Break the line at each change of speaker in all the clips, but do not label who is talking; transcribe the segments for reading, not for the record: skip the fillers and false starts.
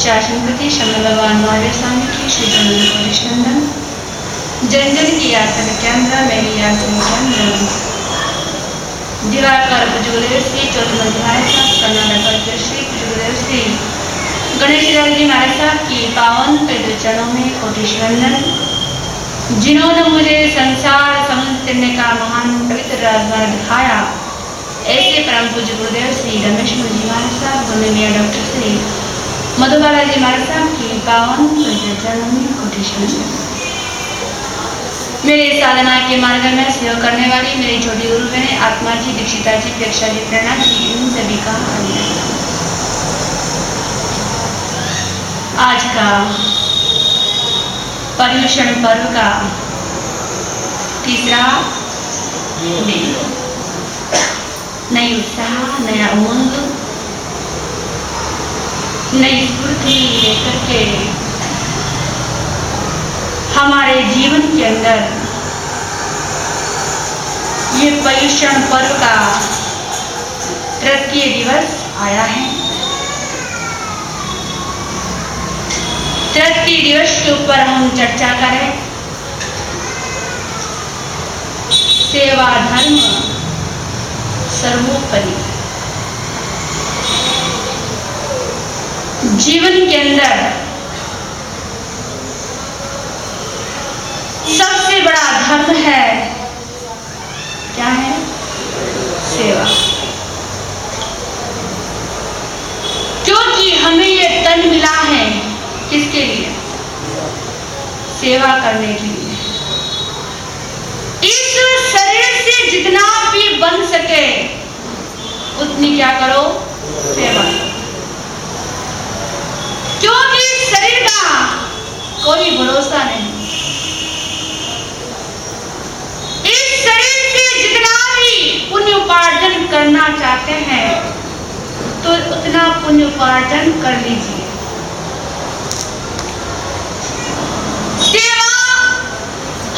शासनपति शंकर भगवान महावीर स्वामी की श्री कृष्णनंदन जन जन की आसन केंद्र मेरी आसन केंद्र दिवाकर पुजगुदेव श्री चौथमध्याय कर्नाटक श्री पुजगुदेव श्री गणेश जी महाराज साहब की पावन पवित्र चरणों में कोटि वंदन। जिन्होंने मुझे संसार समझने का महान पवित्र राजमार्ग दिखाया, ऐसे परम पूज्य गुरुदेव श्री रमेश जी महाराज साहब, गुरुदेव डॉक्टर श्री मधुबाला जी महाराज साहब की पावन पवित्र चरणों में कोटि वंदन। मेरे साधना के मार्ग में सेवा करने वाली मेरी छोटी गुरु बहन आत्मा जी, दीक्षिता जी, प्रेक्षा जी, प्रेरणा जी, इन सभी का आज का पर्युषण पर्व का तीसरा दिन, नई उत्साह, नया उमंग, नई स्फूर्ति लेकर के हमारे जीवन के अंदर ये पर्युषण पर्व का तृतीय दिवस आया है। तृतीय दिवस के ऊपर हम चर्चा करें सेवा धर्म सर्वोपरि। जीवन के अंदर सबसे बड़ा धर्म है, क्या है? सेवा। क्योंकि हमें ये तन मिला है किसके लिए? सेवा करने के लिए। इस शरीर से जितना भी बन सके उतनी क्या करो? सेवा। क्योंकि शरीर का कोई भरोसा नहीं। शरीर से जितना भी पुण्य उपार्जन करना चाहते हैं तो उतना पुण्य उपार्जन कर लीजिए। सेवा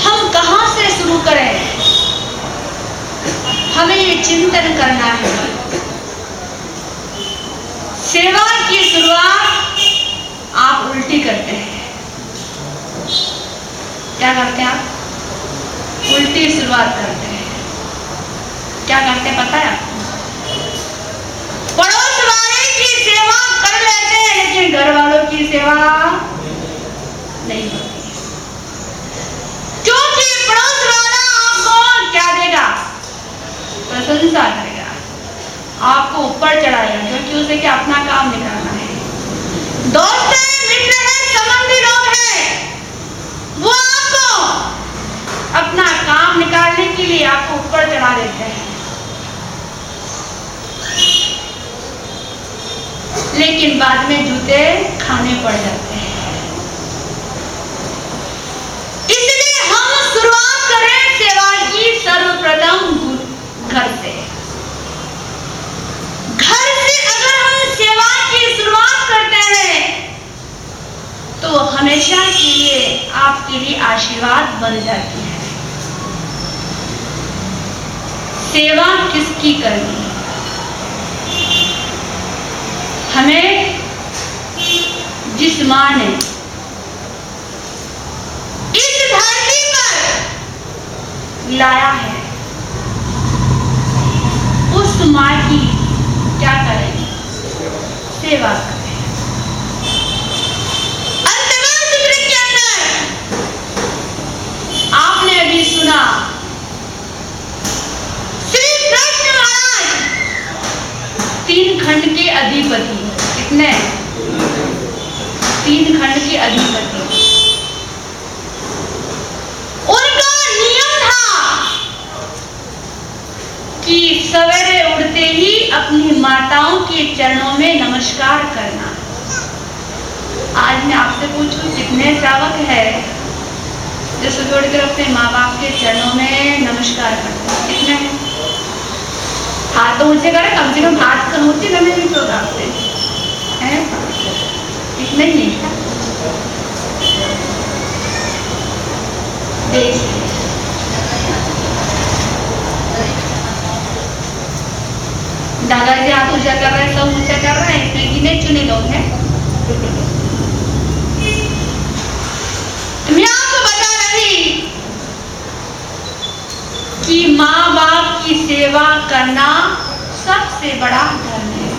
हम कहां से शुरू करें? हमें ये चिंतन करना है। सेवा की शुरुआत आप उल्टी करते हैं। क्या करते हैं आप? उल्टी शुरुआत करते हैं। क्या करते हैं पता है आपको? पड़ोस वाले की सेवा कर लेते हैं लेकिन घर वालों की सेवा नहीं होती। क्योंकि पड़ोस वाला आपको क्या देगा? प्रशंसा करेगा, आपको ऊपर चढ़ाएगा, क्योंकि उसे क्या अपना काम निकालना है। दोस्त है, मित्र है, संबंधी लोग हैं, वो आपको अपना काम निकालने के लिए आपको ऊपर चढ़ा देते हैं, लेकिन बाद में जूते खाने पड़ जाते हैं। इसलिए हम शुरुआत करें सेवा की सर्वप्रथम घर से। घर से हमेशा के लिए आपके लिए आशीर्वाद बन जाती है। सेवा किसकी करनी है? हमें जिस माँ ने इस धरती पर लाया है, उस माँ की क्या करें? सेवा करें। अंतर्गत सूत्र के अंदर आपने अभी सुना, श्री कृष्ण महाराज 3 खंड के अधिपति। कितने? 3 खंड के अधिपति। उनका नियम था कि सवेरे उठते ही अपनी माताओं के चरणों में नमस्कार करना। आज मैं आपसे पूछूं, कितने श्रावक है जो सुबह उठकर अपने माँ बाप के चरणों में नमस्कार करते हैं? कितने हैं? हाथ तो ऊंचे करें, कम से कम हाथ कर ऊंचे करने भी तो आपसे हैं? इतने ही है। देखिए, दादाजी हाथ ऊंचा कर रहे हैं, सब ऊंचा कर रहे हैं, इसमें गिने चुने लोग हैं। मैं आपको बता रही कि माँ बाप की सेवा करना सबसे बड़ा धर्म है।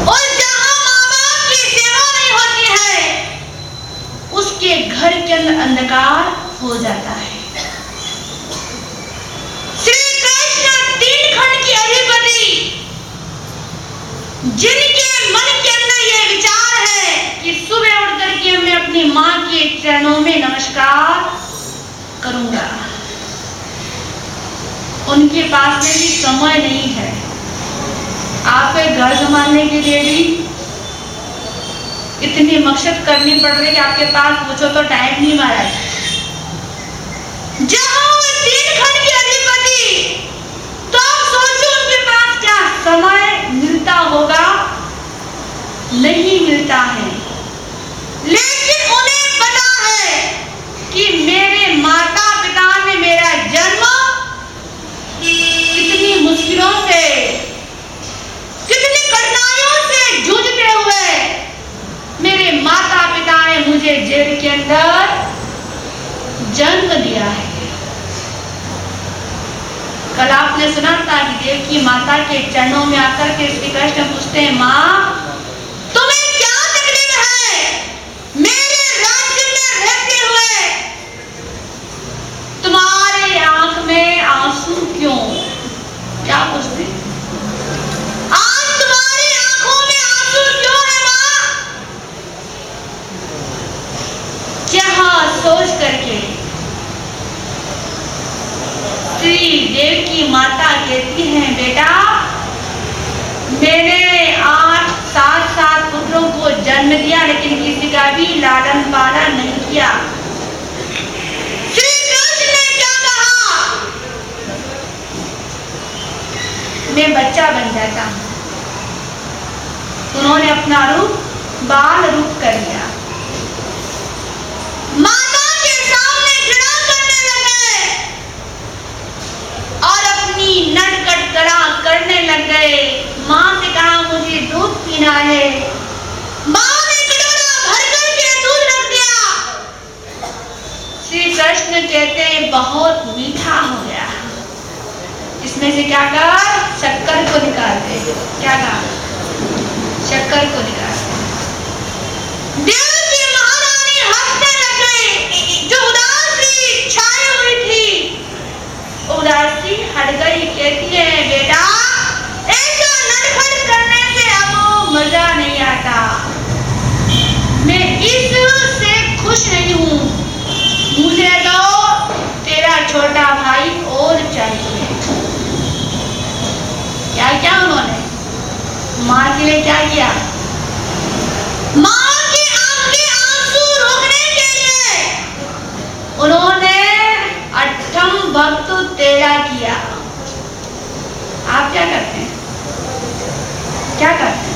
और जहां माँ बाप की सेवा नहीं होती है, उसके घर के अंदर अंधकार हो जाता है। श्री कृष्ण 3 खंड के अधिपति, जिनके मन के अंदर यह विचार है कि सुबह उठ करके मैं अपनी माँ के चरणों में नमस्कार करूंगा, उनके पास में भी समय नहीं है। आपको घर संभालने के लिए भी इतनी मशक्कत करनी पड़ रही है कि आपके पास पूछो तो टाइम नहीं महाराज। जहां वो 3 खंड के अधिपति, तो आप सोचो उनके पास क्या समय मिलता होगा? नहीं मिलता है। लेकिन उन्हें पता है कि मेरे माता पिता ने मेरा जन्म कितनी मुश्किलों से, कितनी कठिनाइयों से जूझते हुए मेरे माता पिता ने मुझे जेल के अंदर जन्म दिया है। कल आपने सुना था कि देव की माता के चरणों में आकर के श्री कृष्ण पूछते हैं, माँ तुम्हें क्या तकलीफ है? मेरे राज्य में रहते हुए तुम्हारे आंख में आंसू क्यों? क्या पूछते? आज तुम्हारी आंखों में आंसू क्यों है माँ? क्या सोच करके श्री देव की माता कहती हैं, बेटा मैंने 8-7 पुत्रों को जन्म दिया, लेकिन किसी का भी लालन पालन नहीं किया। श्री कृष्ण ने क्या कहा? मैं बच्चा बन जाता हूं। उन्होंने अपना रूप बाल रूप कर लिया, माता के सामने खड़ा करने लगे और अपनी नटखट कला करने लग गए। माँ से कहा मुझे दूध पीना है। माँ ने कटोरा भर करके दूध रख दिया। श्री कृष्ण कहते हैं बहुत मीठा हो गया, इसमें से क्या कहा? शक्कर को निकाल दे। क्या कहा? शक्कर को निकाल दे। देव की महारानी हंसने लग गई। जो उदासी छाई हुई थी, उदासी हट गई। कहती है, बेटा ऐसा नटखट करने से अब मजा नहीं आता। मैं इससे खुश नहीं हूँ, मुझे तो तेरा छोटा भाई और चाहिए। क्या क्या उन्होंने माँ के लिए क्या किया? माँ की आंख के आंसू रोकने के लिए उन्होंने 8 भक्त तेरा किया। आप क्या करते हैं? क्या करते हैं?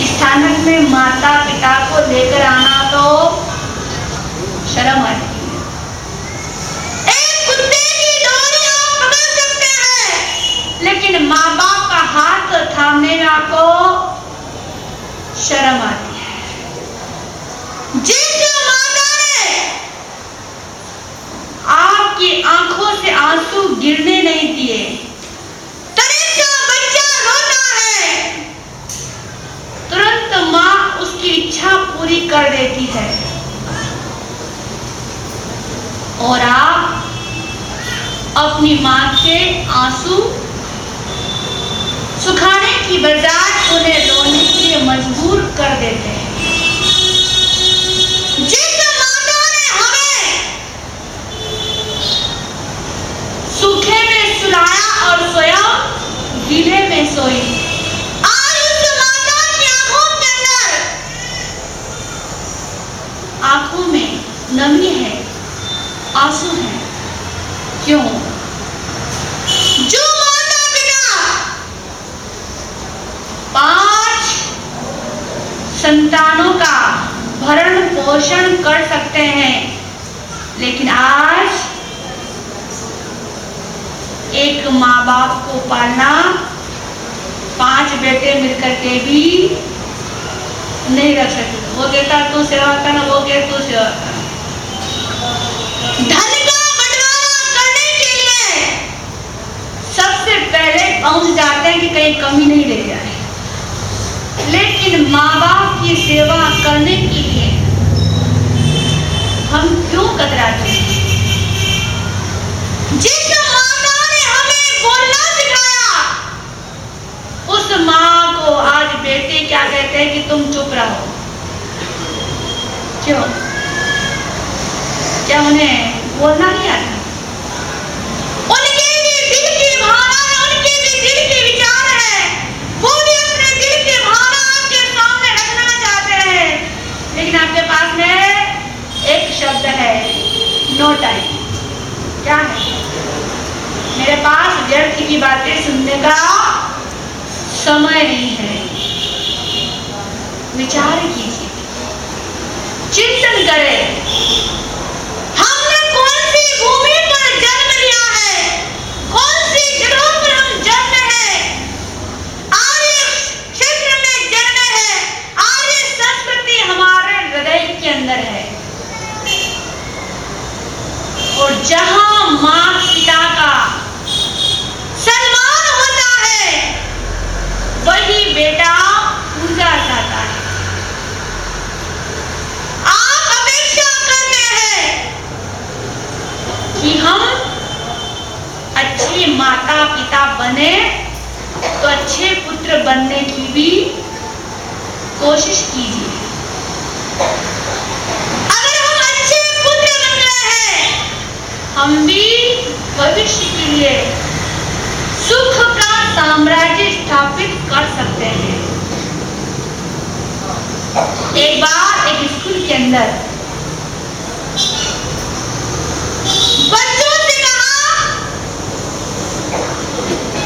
स्थानक में माता पिता को लेकर आना तो शर्म आती है। एक कुत्ते की डोरी आप पकड़ सकते हैं, लेकिन माँ बाप का हाथ थामने में आपको शर्म आती है। जिस माता ने आपकी आंखों से आंसू गिरने नहीं दिए, तनिष्ठ बच्चा रोता है, तुरंत माँ उसकी इच्छा पूरी कर देती है, और आप अपनी माँ के आंसू सुखाने की बजाय उन्हें रोने के लिए मजबूर कर देते हैं। जिस माता ने हमें सूखे में सुलाया और स्वयं गीले में सोई, आज उस माता की आंखों के अंदर आंखों में नमी है, आंसू है। क्यों? जो माता पिता 5 संतानों का भरण पोषण कर सकते हैं, लेकिन आज एक माँ बाप को पालना 5 बेटे मिलकर के भी नहीं रख सकते। वो कहता तू सेवा करना, वो कहता तू सेवा करना। धन का बंटवारा करने के लिए सबसे पहले पहुंच जाते हैं कि कहीं कमी नहीं रह जाए, लेकिन माँ बाप की सेवा करने के लिए हम क्यों कतराते हैं? जिस माता ने हमें बोलना सिखाया, उस माँ को आज बेटे क्या कहते हैं कि तुम चुप रहो। क्यों? क्या उन्हें बोलना नहीं आता? उनके भी दिल की भावना है, उनके भी दिल के विचार है, वो भी अपने दिल के भावना आपके सामने रखना चाहते हैं, लेकिन आपके पास में एक शब्द है, नो टाइम। क्या है? मेरे पास व्यर्थ की बातें सुनने का समय नहीं है। विचार कीजिए, चिंतन करें, हमने कौन सी भूमि पर जन्म लिया है, कौन सी जगह पर हम जन्म है, आर्य क्षेत्र में जन्म है, आर्य संस्कृति हमारे हृदय के अंदर है, और जहां माँ पिता का सम्मान होता है, वही बेटा पूजा जाता है। आप अपेक्षा करते हैं कि हम अच्छे माता पिता बने, तो अच्छे पुत्र बनने की भी कोशिश कीजिए। अगर हम अच्छे पुत्र बन रहे हैं, हम भी भविष्य के लिए सुख का साम्राज्य स्थापित कर सकते हैं। एक बार एक स्कूल के अंदर बच्चों से कहा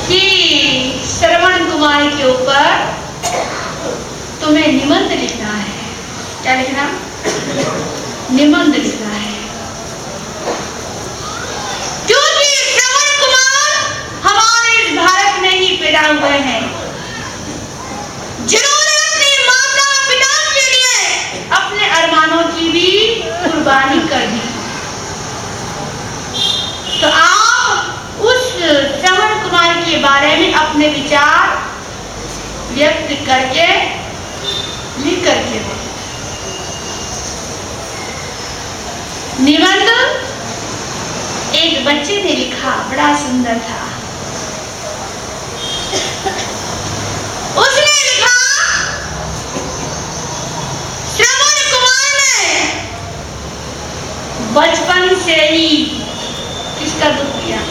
कि श्रवण कुमार के ऊपर तुम्हें निबंध लिखना है। क्या लिखना? निबंध लिखना है, क्योंकि श्रवण कुमार हमारे इस भारत में ही पैदा हुए हैं, जिन्होंने अपने माता पिता के लिए अपने अरमानों की भी कुर्बानी कर दी। तो आप उस श्रवण कुमार के बारे में अपने विचार व्यक्त करके लिख करके दो। निबंध एक बच्चे ने लिखा, बड़ा सुंदर था। उसने लिखा, श्रवण कुमार ने बचपन से ही किसका दूध पिया?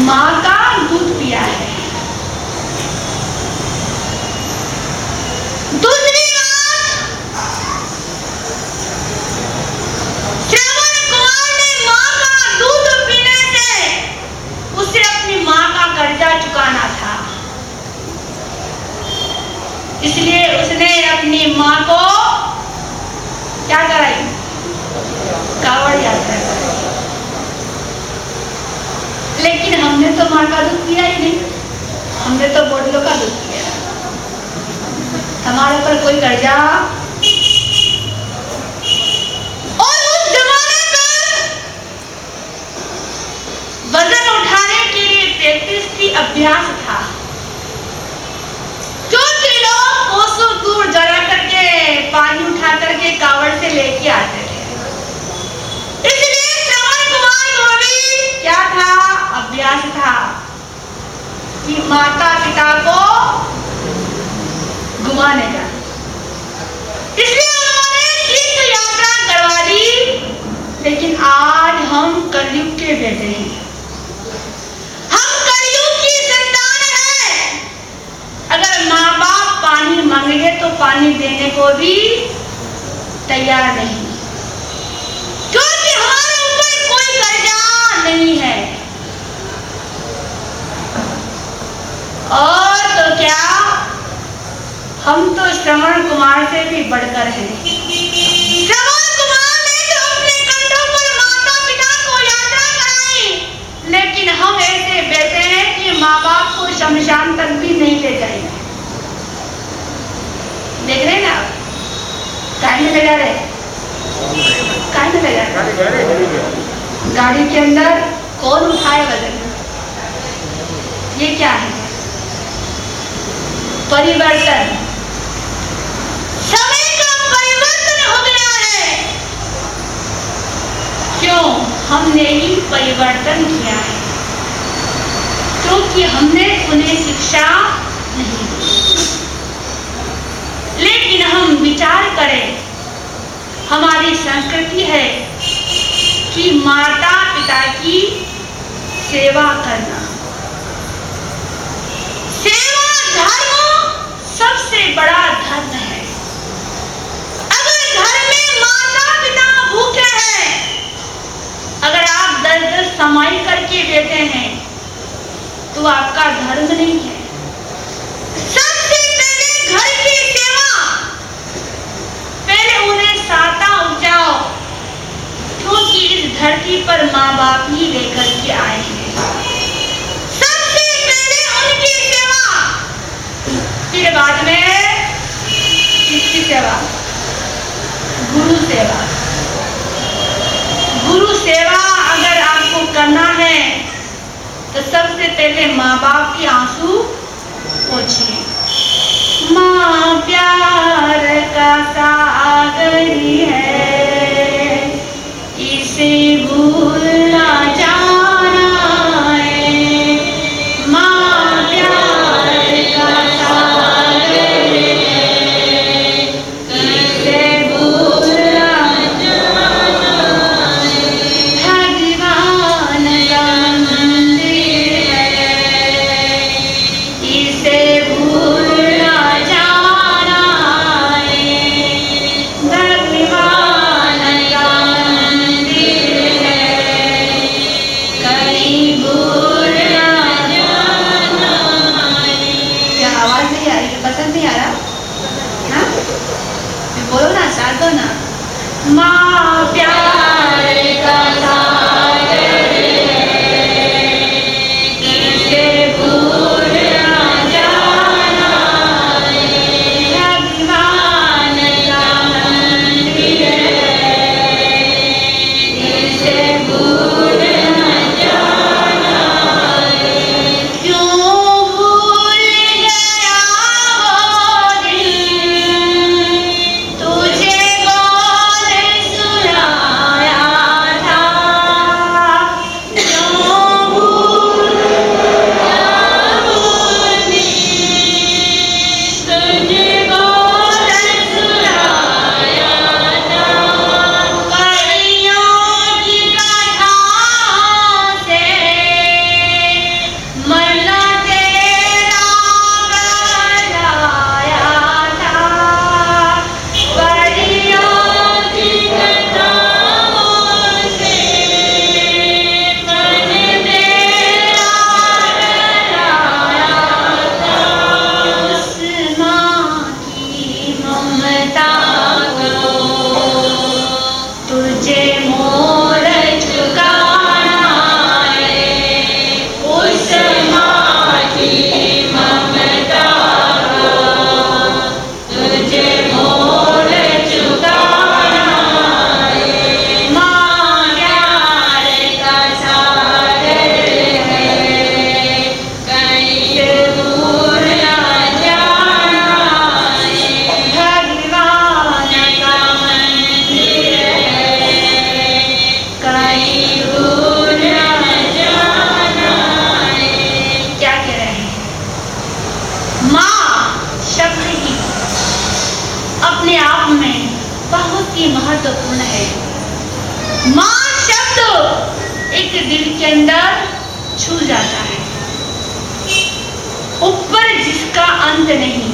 माँ का दूध पिया है। दूसरी बात, श्रवण कुमार ने माँ का दूध पीने से उसे अपनी माँ का कर्जा चुकाना था, इसलिए तो माँ का दूध पिया ही नहीं, हमने तो बोतलों का दूध पिया। हमारे पर कोई कर्जा। और उस जमाने में वजन उठाने के लिए प्रैक्टिस की अभ्यास था, क्योंकि लोग कोसों दूर जला करके पानी उठा करके कावड़ से लेके आते थे। इसलिए श्रवण कुमार को भी क्या था, अभ्यास था कि माता पिता को घुमाने का। इसलिए उन्होंने तीर्थ यात्रा करवा दी। लेकिन आज हम कलयुग के बेटे हैं, हम कलयुग की संतान हैं। अगर माँ बाप पानी मांगे तो पानी देने को भी तैयार नहीं, क्योंकि हमारे ऊपर कोई कर्जा नहीं है। और तो क्या, हम तो श्रवण कुमार से भी बढ़कर हैं। श्रवण कुमार ने तो अपने कंधों पर माता पिता को यात्रा कराई, लेकिन हम ऐसे बैठे हैं कि माँ बाप को शमशान तक भी नहीं ले जाएंगे। देख रहे ना, गाड़ी में ले जा रहे, गाड़ी में ले जा रहे, गाड़ी के अंदर कौन उठाए वजन? ये क्या है? परिवर्तन, समय का परिवर्तन हो गया है। क्यों? हमने ही परिवर्तन किया है, क्योंकि हमने उन्हें शिक्षा नहीं दी। लेकिन हम विचार करें, हमारी संस्कृति है कि माता पिता की सेवा करना। सेवा धर्म सबसे बड़ा धर्म है। अगर घर में माता पिता भूखे हैं, अगर आप 10-10 कमाई करके देते हैं, तो आपका धर्म नहीं है। सबसे पहले घर की सेवा, पहले उन्हें साता उपजाओ, क्योंकि इस धरती पर माँ बाप ही लेकर के आए हैं। सबसे पहले उनकी सेवा, फिर बाद में किसकी सेवा? गुरु सेवा। गुरु सेवा अगर आपको करना है तो सबसे पहले माँ बाप के आंसू पोंछिए। माँ प्यार का सागरी है, इसे भूल ना जाना है। माँ प्यार का सागर है, इसे भूल ना जाना है। भगवान का मंदिर है, इसे भूल ना जाना है। भगवान ही महत्वपूर्ण है। माँ शब्द एक दिल के अंदर छू जाता है। ऊपर जिसका अंत नहीं,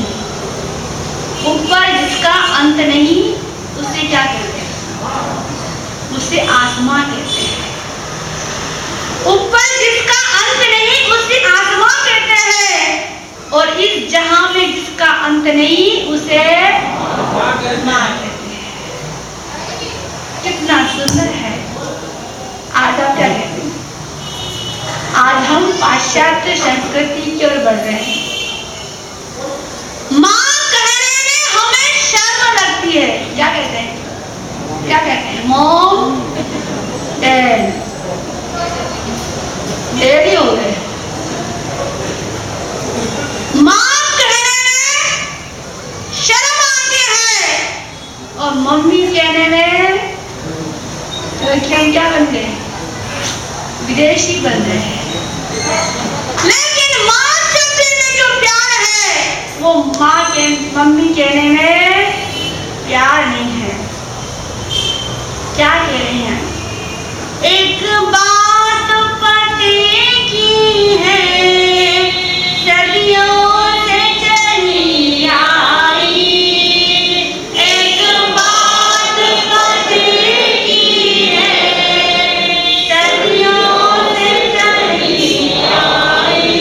ऊपर जिसका अंत नहीं, उसे क्या कहते हैं? उसे आत्मा कहते हैं। ऊपर जिसका अंत नहीं, उसे आत्मा कहते हैं। और इस जहां में जिसका अंत नहीं, उसे मां कहते हैं। कितना सुंदर है। आज आप क्या कहते हैं? आज हम पाश्चात्य संस्कृति की ओर बढ़ रहे हैं। मां कहने में हमें शर्म लगती है। क्या कहते हैं? क्या कहते हैं? मॉम, डैड, डैडी हो गए। मां कहने में शर्म आती है और मम्मी कहने में क्या बन गए? विदेशी बन रहे हैं। लेकिन मां शब्द में जो प्यार है, वो मां के मम्मी कहने में प्यार नहीं है। क्या कह रहे हैं? एक बात पते की है, सदियों से चली आई। एक बात पते की है, सदियों से चली आई।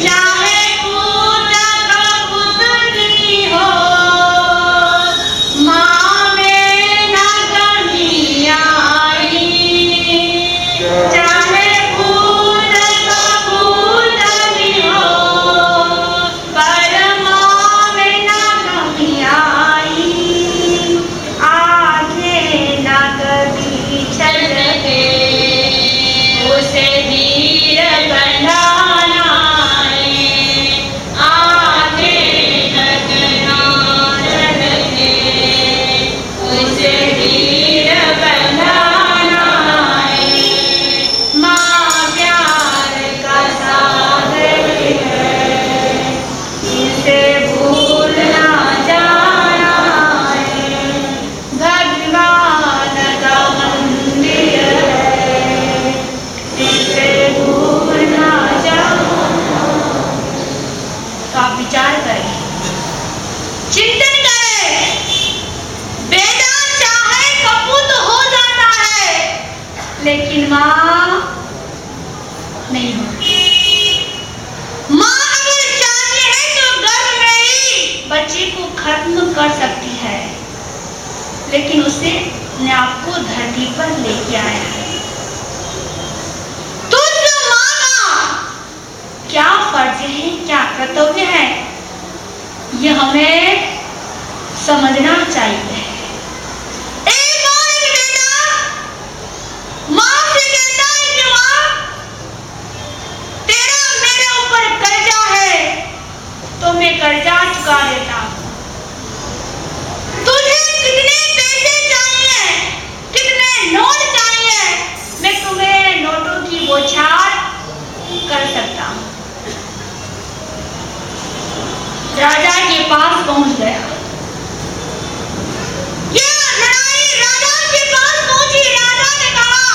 चाहे पूजा कबूतरी हो, माँ में ना कमी आई। चाहे पूजा कबूतरी हो, पर माँ में ना कमी आई। आंखें ना कभी छलके, उसे धीर बनाना है। आंखें ना छलके, उसे धीर बनाना है। माँ प्यार का सागर है, इसे भूल ना जाना है। भगवान का मंदिर है, इसे भूल ना जाना। तो आप विचार करें, चिंतन करें। बेटा चाहे कपूत हो जाता है, लेकिन माँ नहीं होती। माँ अगर चाहती है तो गर्भ में ही बच्चे को खत्म कर सकती है, लेकिन उसे अपने आप को धरती पर लेके आया है। तो उस माँ का क्या फर्ज है, क्या कर्तव्य है, ये हमें समझना चाहिए। एक बार एक बेटा माँ से कहता है कि माँ, तेरा मेरे ऊपर कर्जा है, तो मैं कर्जा चुका देता हूँ। तुझे कितने पैसे चाहिए, कितने नोट चाहिए, मैं तुम्हें नोटों की बौछार कर सकता हूँ। राजा के पास पहुंच गया। यह लड़ाई राजा के पास पहुंची। राजा ने कहा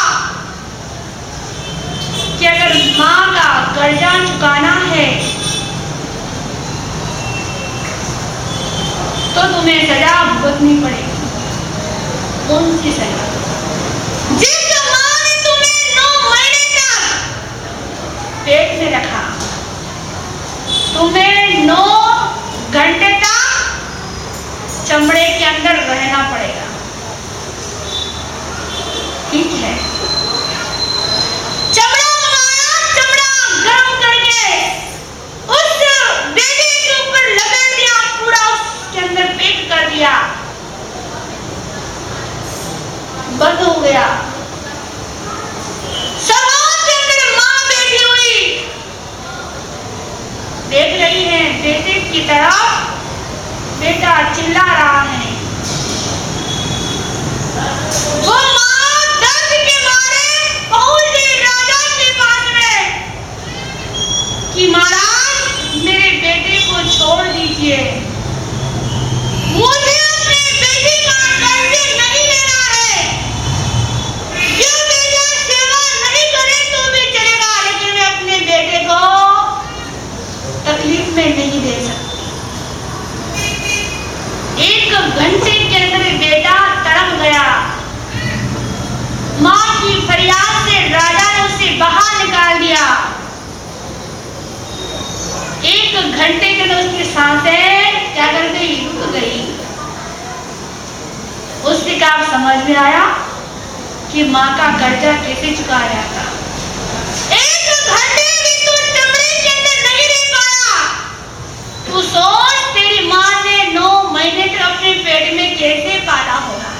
कि अगर माँ का कर्जा चुकाना है तो तुम्हें सजा भुगतनी पड़ेगी। कौन सी सजा? जिस माँ ने तुम्हें 9 महीने तक पेट में रखा, तुम्हें 9 घंटे तक चमड़े के अंदर रहना पड़ेगा। ठीक है, चमड़ा मंगाया, चमड़ा गर्म करके उस बेटे के ऊपर लपेट दिया, पूरा उसके अंदर पैक कर दिया, बंद हो गया। सभा के अंदर माँ बैठी हुई देख रही है, बेटे की तरफ बेटा चिल्ला रहा है। वो माँ दर्द के मारे पहुंच गई राजा के पास में कि महाराज मेरे बेटे को छोड़ दीजिए, मुझे अपने बेटे का कर्ज नहीं में नहीं दे सकती। 1 घंटे के अंदर बेटा तड़प गया। माँ की फरियाद से राजा ने उसे बाहर निकाल दिया। 1 घंटे के अंदर उसकी सांसें क्या कर गई, रुक गई। उससे क्या समझ में आया कि माँ का कर्जा कैसे चुकाया जाता। 1 घंटे भी तू चमड़े के अंदर नहीं रह पाया, तू सोच तेरी माँ ने 9 महीने तक अपने पेट में कैसे पाला होगा,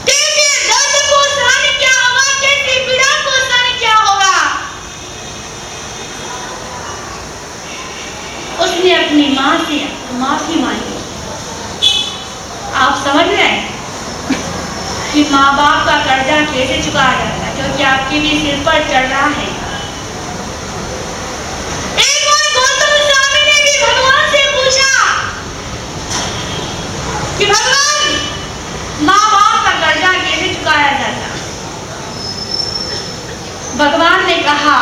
कैसे दर्द को सहन क्या होगा, कैसी पीड़ा को सहन क्या होगा। उसने अपनी माँ से माफी मांगी। आप समझ रहे हैं कि माँ बाप का कर्जा कैसे चुकाया जाता है, क्योंकि आपके भी सिर पर चढ़ रहा है। एक बार गौतम स्वामी ने भी भगवान से पूछा कि भगवान माँ बाप का कर्जा कैसे चुकाया जाता। भगवान ने कहा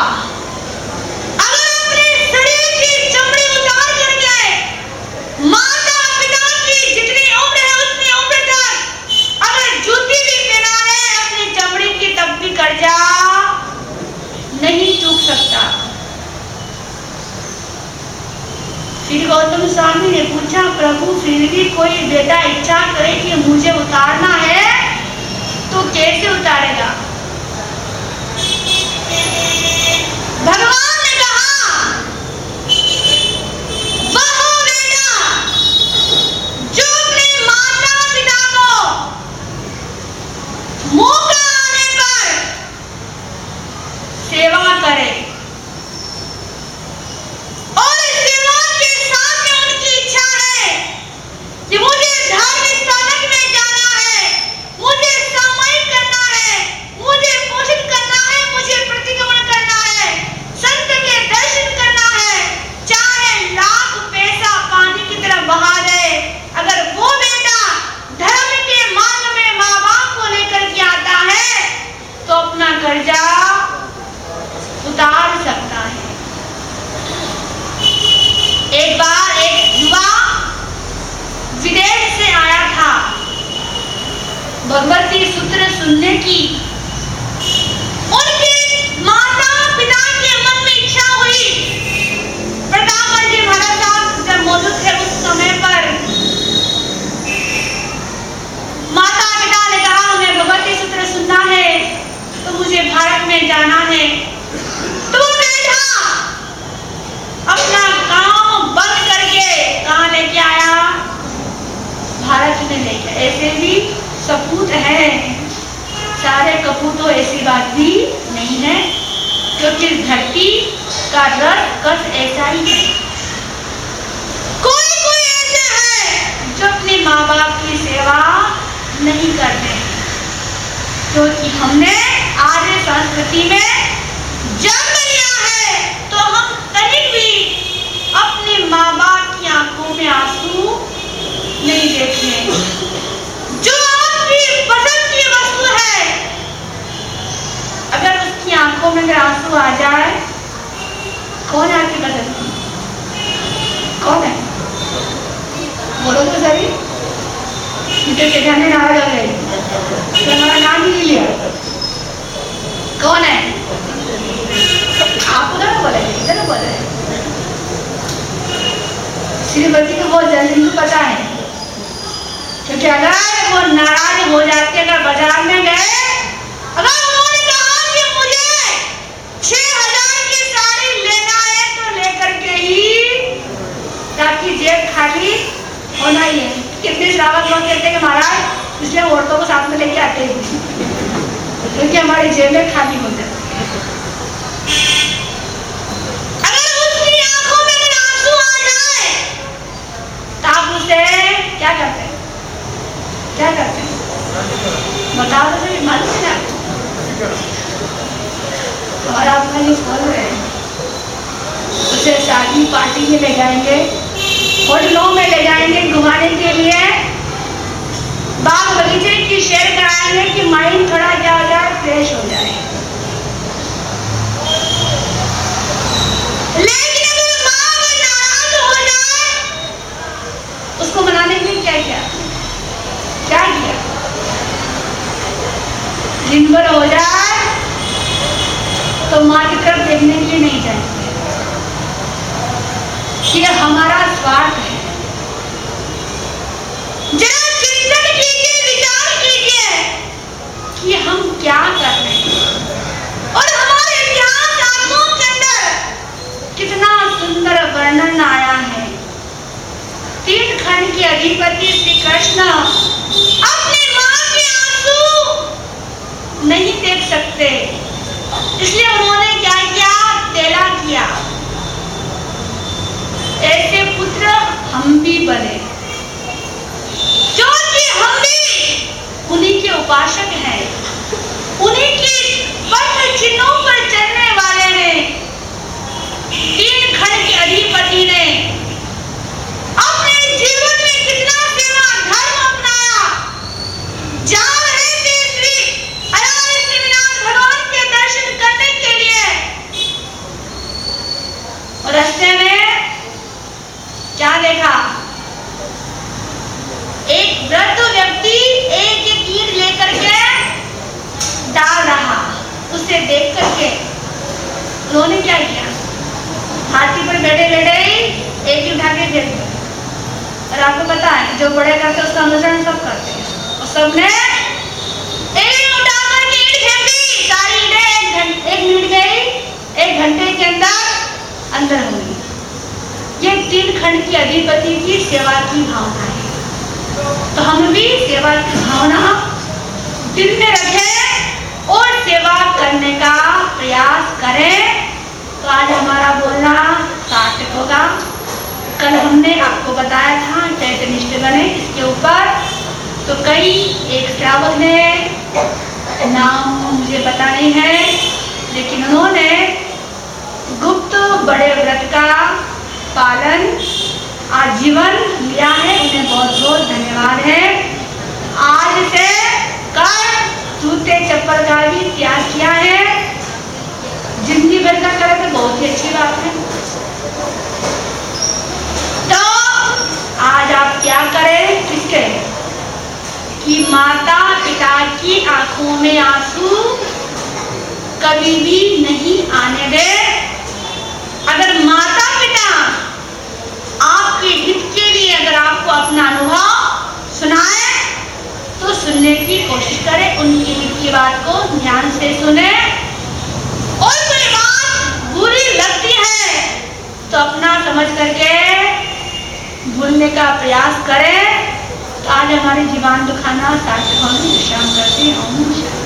अगर अपने शरीर की चमड़ी उतार करके माता पिता की जितनी उम्र है उतनी उम्र तक अगर जूती भी पहना ले अपनी चमड़ी की, तब भी कर्जा नहीं चूक सकता। फिर गौतम स्वामी ने पूछा प्रभु फिर भी कोई बेटा इच्छा करे कि मुझे उतारना है तो कैसे उतारेगा। भगवान ने कहा वह बेटा जो अपने माता पिता को मौका आने पर सेवा करे और सेवा के साथ में उनकी इच्छा है कि मुझे धार्मिक स्थानक में जाना है, मुझे सामायिक करना है, मुझे पोषित करना है, मुझे प्रतिक्रमण करना है, संत के दर्शन करना है, चाहे लाख पैसा पानी की तरह बहा जाए, अगर वो बेटा धर्म के मार्ग में माँ बाप को लेकर के आता है तो अपना कर्जा उतार सकता है। एक बार एक युवा विदेश से आया था भगवती सूत्र सुनने की। उनके माता पिता के मन में इच्छा हुई। प्रतापगढ़ जी महाराज साहब जब मौजूद थे उस समय पर माता पिता ने कहा हमें भगवती सूत्र सुनना है तो मुझे भारत में जाना है। तो बेटा अपना काम बंद करके कहाँ लेके आया, भारत में लेके। ऐसे भी सपूत है, सारे कपूतों ऐसी बात भी नहीं है, क्योंकि धरती का रस कस ऐसा ही है। कोई कोई ऐसे है जो अपने माँ बाप की सेवा नहीं करते, क्योंकि हमने आर्य संस्कृति में जन्म लिया है तो हम कहीं भी अपने माँ बाप की आंखों में आंसू नहीं देखते। जो आपकी पसंद की वस्तु है अगर उसकी आंखों में अगर आंसू आ जाए, कौन है आपकी पसंद की, कौन है, बोलो तो सही। मुझे कहने नाराज हो गए तो हमारा नाम ही नहीं लिया। कौन है, आप उधर बोले, इधर बोले। श्रीमती को बहुत जल्दी पता है, क्योंकि अगर वो नाराज हो जाते, अगर बाजार में गए, अगर उन्होंने कहा कि मुझे 6000 की साड़ी लेना है तो लेकर के ही, ताकि जेब खाली होना ही है। कितने श्रावक लोग कहते हैं कि महाराज इसलिए औरतों को साथ में लेके आते हैं क्योंकि हमारी जेबें खाली हो जाती है। अगर उसकी आंखों में अगर आंसू आ जाए तो आप उसे क्या करते हैं, क्या करते हैं, बता दो सही, मालूम है और आप खाली बोल रहे हैं। उसे शादी पार्टी में ले जाएंगे, होटलों में ले जाएंगे घुमाने के लिए, बाग बगीचे की शेयर कराएंगे कि माइंड थोड़ा क्या हो जाए, फ्रेश हो जाए। लेकिन अगर माँ नाराज दिन भर हो जाए तो माँ की तरफ देखने के लिए नहीं जाएंगे। ये हमारा स्वार्थ है। जरा चिंतन कीजिए, विचार कीजिए कि हम क्या कर रहे हैं और हमारे इतिहास शास्त्रों के अंदर कितना सुंदर वर्णन आया है। तीन खंड के अधिपति श्री कृष्ण अपनी मां के आंसू नहीं देख सकते, इसलिए उन्होंने क्या किया? तेला किया। ऐसे पुत्र हम भी बने, क्योंकि हम भी उन्हीं के उपासक हैं, उन्हीं के पथ चिन्हों पर चलने वाले हैं। तीन खंड के अधिपति ने अपने जीवन में कितना सेवा धर्म अपनाया। जा रहे थे श्री अयोध्या श्रीनाथ भगवान के दर्शन करने के लिए, और रास्ते में क्या देखा? एक वृद्ध व्यक्ति एक तीर लेकर के डाल रहा। उसे देख करके उन्होंने क्या किया? हाथी पर बैठे बैठे ही एक उठा के फेंक दिया। और आपको पता है जो बड़े करते हैं उसका अनुसरण सब करते हैं, और सबने एक उठा करके ईंट फेंक दी। सारी ईंटें एक मिनट में, एक घंटे के अंदर हो गई। ये तीन खंड की अधिपति की सेवा की भावना है। तो हम भी सेवा की भावना दिल में रखें और सेवा करने का प्रयास करें, तो आज हमारा बोलना सार्थक होगा। कल हमने आपको बताया था चैतन्यनिष्ठ बने इसके ऊपर, तो कई एक श्रावक ने, नाम मुझे पता नहीं है, लेकिन उन्होंने गुप्त बड़े व्रत का पालन आजीवन लिया है। उन्हें बहुत बहुत धन्यवाद है। आज से कल जूते चप्पल का भी त्याग किया है। जिंदगी भर का करे तो बहुत ही अच्छी बात है। तो आज आप क्या करें? किसके? कि माता पिता की आंखों में आंसू कभी भी नहीं आने दे। अगर माता पिता आपके हित के लिए अगर आपको अपना अनुभव सुनाए तो सुनने की कोशिश करें, उनकी हित की बात को ध्यान से सुने। और कोई बात बुरी लगती है तो अपना समझ करके भूलने का प्रयास करें। तो आज हमारी जीवन दुखाना सार्थक होने विश्राम करते हैं।